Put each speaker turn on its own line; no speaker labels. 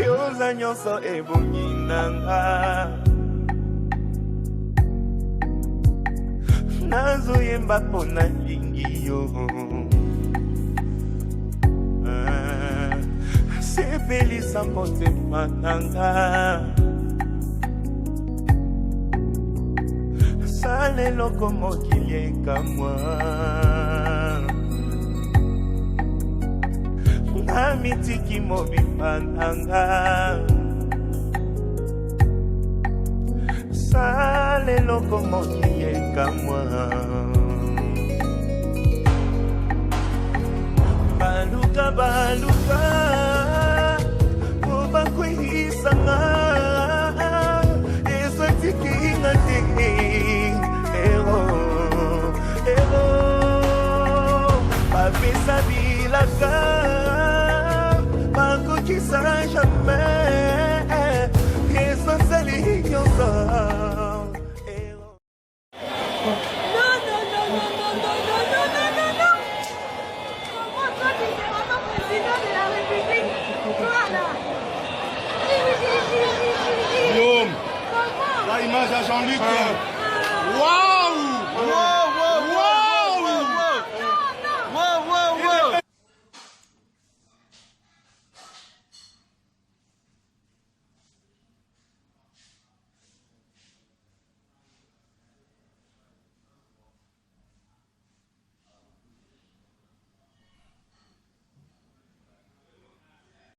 Yoza nyonso ebongi nanga nazoyemba mpona lingi yo sepelisa motema nanga sala eloko mokili ekamwa na mitiki mobimba nanga sala eloko mokili ekamwa baluka po bakwehisanga ezatikinga te ero bapesa bilaka bakokisa jamais ezosali nyonso.
Guillaume, la image à Jean-Luc. Waouh!